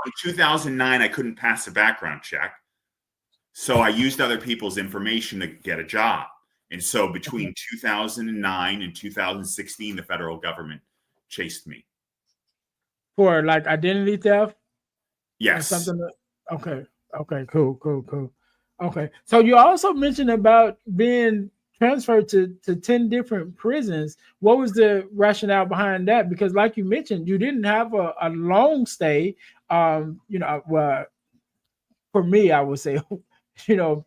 in 2009, I couldn't pass a background check. So I used other people's information to get a job. And so between 2009 and 2016, the federal government chased me. For like identity theft or Yes. something. Okay. Okay. Cool. Okay. So you also mentioned about being transferred to 10 different prisons. What was the rationale behind that? Because like you mentioned, you didn't have a long stay. Well, for me, I would say,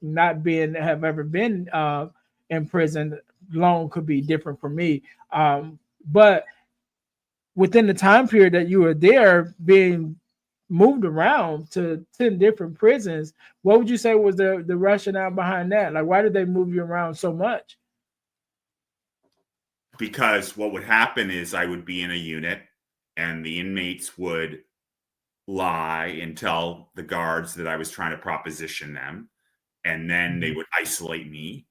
not being have ever been in prison, long could be different for me. But within the time period that you were there, being moved around to 10 different prisons, what would you say was the rationale behind that? Like, why did they move you around so much? Because what would happen is I would be in a unit and the inmates would lie and tell the guards that I was trying to proposition them. And then they would isolate me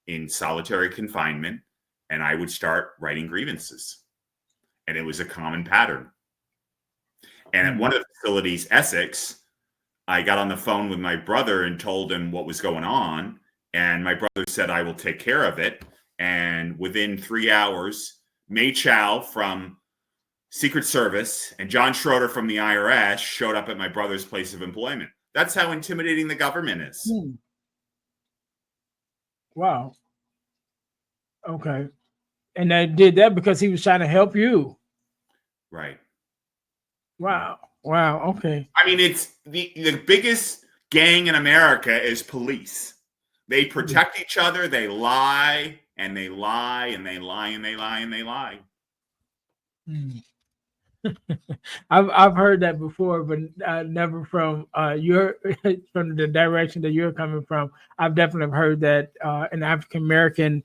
in solitary confinement and I would start writing grievances. And it was a common pattern. And at one of the facilities, Essex, I got on the phone with my brother and told him what was going on. And my brother said, I will take care of it. And within 3 hours, May Chow from Secret Service and John Schroeder from the IRS showed up at my brother's place of employment. That's how intimidating the government is. Wow. Okay. And they did that because he was trying to help you. Right. Wow. Okay. I mean, it's the biggest gang in America is police. They protect each other. They lie and they lie and they lie and they lie and they lie. I've heard that before, but never from your from the direction that you're coming from. I've definitely heard that in the African American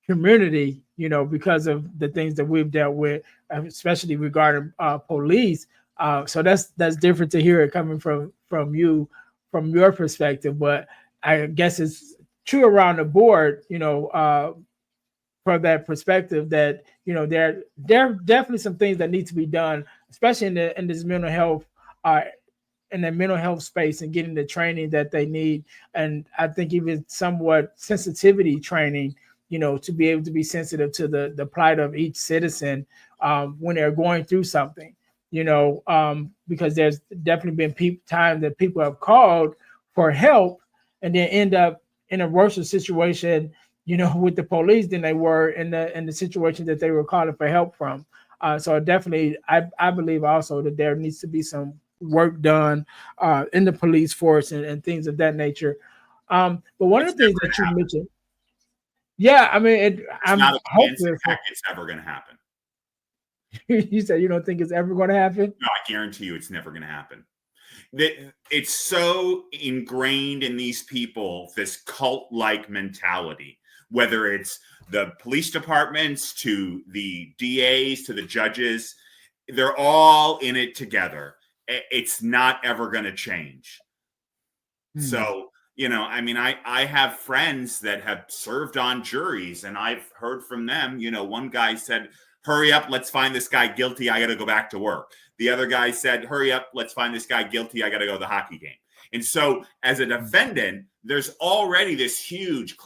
community, because of the things that we've dealt with, especially regarding police. So that's different to hear it coming from you, from your perspective. But I guess it's true around the board, from that perspective that there are definitely some things that need to be done, especially in this mental health in the mental health space and getting the training that they need. And I think even somewhat sensitivity training, to be able to be sensitive to the plight of each citizen when they're going through something, because there's definitely been times that people have called for help and then end up in a worse situation, with the police than they were in the situation that they were calling for help from. So definitely, I believe also that there needs to be some work done in the police force and things of that nature. But one of the things that you mentioned, yeah, I mean, I'm not a chance hopeful it's ever going to happen. You said you don't think it's ever going to happen? No, I guarantee you, it's never going to happen. It's so ingrained in these people, this cult-like mentality. Whether it's the police departments to the DAs to the judges, they're all in it together. It's not ever going to change. So, I mean, I have friends that have served on juries and I've heard from them, one guy said, hurry up, let's find this guy guilty. I got to go back to work. The other guy said, hurry up, let's find this guy guilty. I got to go to the hockey game. And so as a defendant, there's already this huge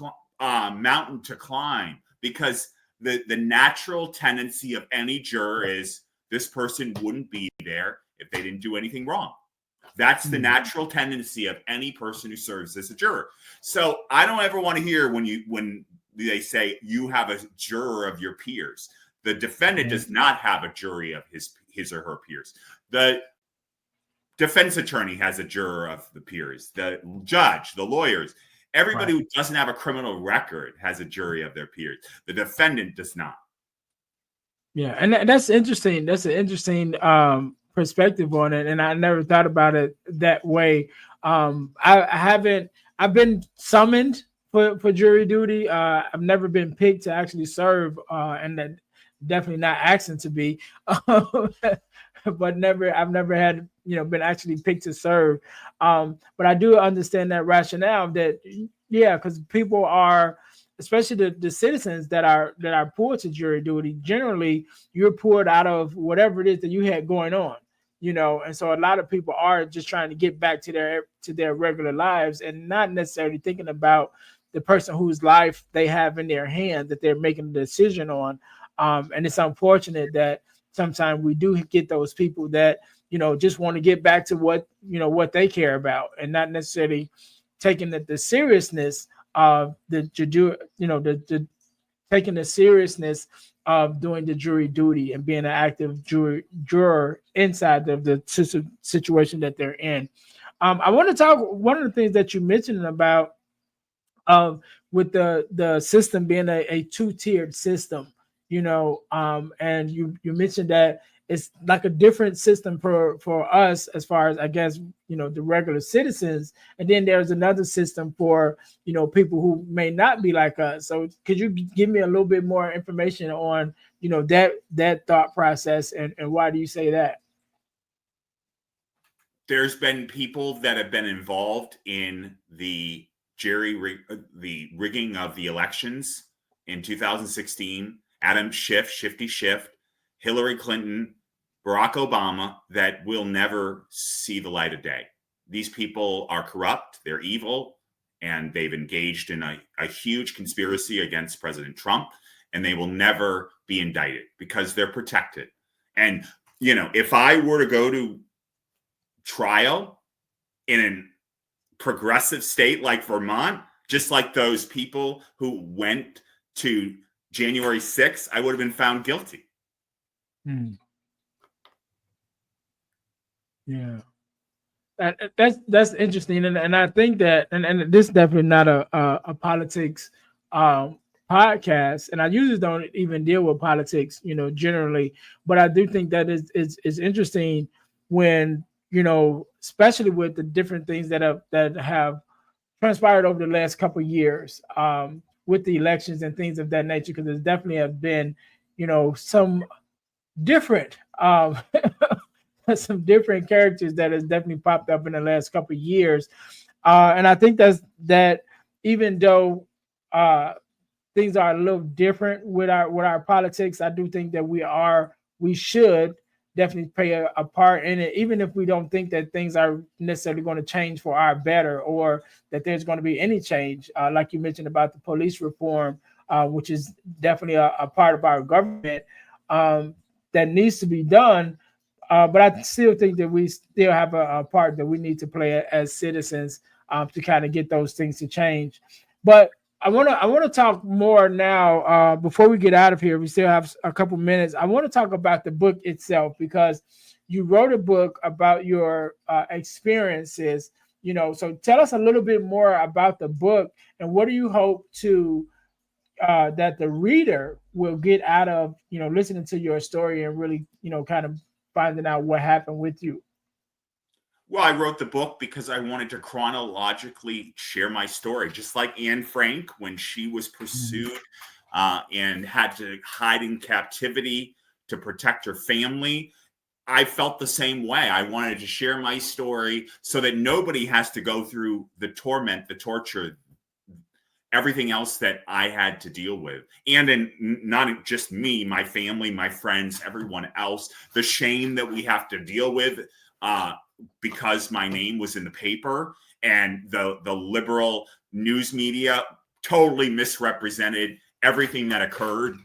mountain to climb because the natural tendency of any juror is this person wouldn't be there if they didn't do anything wrong. That's the natural tendency of any person who serves as a juror. So I don't ever want to hear when they say you have a juror of your peers. The defendant does not have a jury of his or her peers. The defense attorney has a juror of the peers. The judge, the lawyers, everybody who doesn't have a criminal record has a jury of their peers. The defendant does not. Yeah, and that's interesting. That's an interesting perspective on it, and I never thought about it that way. I've been summoned for jury duty. I've never been picked to actually serve, and that definitely not asking to be, but I've never had been actually picked to serve. But I do understand that rationale that because people are, especially the citizens that are pulled to jury duty, generally you're pulled out of whatever it is that you had going on. And so a lot of people are just trying to get back to their regular lives and not necessarily thinking about the person whose life they have in their hand that they're making a decision on. And it's unfortunate that sometimes we do get those people that just want to get back to what they care about, and not necessarily taking the seriousness of the taking the seriousness of doing the jury duty and being an active juror inside of the situation that they're in. I want to talk. One of the things that you mentioned about with the system being a two-tiered system, and you mentioned that it's like a different system for us as far as, I guess, the regular citizens, and then there's another system for people who may not be like us. So could you give me a little bit more information on that thought process, and why do you say that? There's been people that have been involved in the rigging of the elections in 2016. Adam Schiff, Shifty Schiff, Hillary Clinton, Barack Obama, that will never see the light of day. These people are corrupt, they're evil, and they've engaged in a huge conspiracy against President Trump, and they will never be indicted because they're protected. And, if I were to go to trial in a progressive state like Vermont, just like those people who went to January 6th, I would have been found guilty. Yeah, that's interesting, and I think that, and this is definitely not a politics podcast, and I usually don't even deal with politics, generally, but I do think that is interesting when especially with the different things that have transpired over the last couple of years, with the elections and things of that nature, because there definitely have been some different some different characters that has definitely popped up in the last couple of years, and I think that even though things are a little different with our politics, I do think that we should definitely play a part in it, even if we don't think that things are necessarily going to change for our better, or that there's going to be any change. Like you mentioned about the police reform, which is definitely a part of our government, that needs to be done. But I still think that we still have a part that we need to play as citizens, to kind of get those things to change. But I want to talk more now, before we get out of here. We still have a couple minutes. I want to talk about the book itself, because you wrote a book about your experiences. So tell us a little bit more about the book, and what do you hope to that the reader will get out of listening to your story, and really kind of finding out what happened with you. Well, I wrote the book because I wanted to chronologically share my story, just like Anne Frank when she was pursued and had to hide in captivity to protect her family. I felt the same way. I wanted to share my story so that nobody has to go through the torment, the torture, everything else that I had to deal with. And not just me, my family, my friends, everyone else, the shame that we have to deal with because my name was in the paper, and the liberal news media totally misrepresented everything that occurred.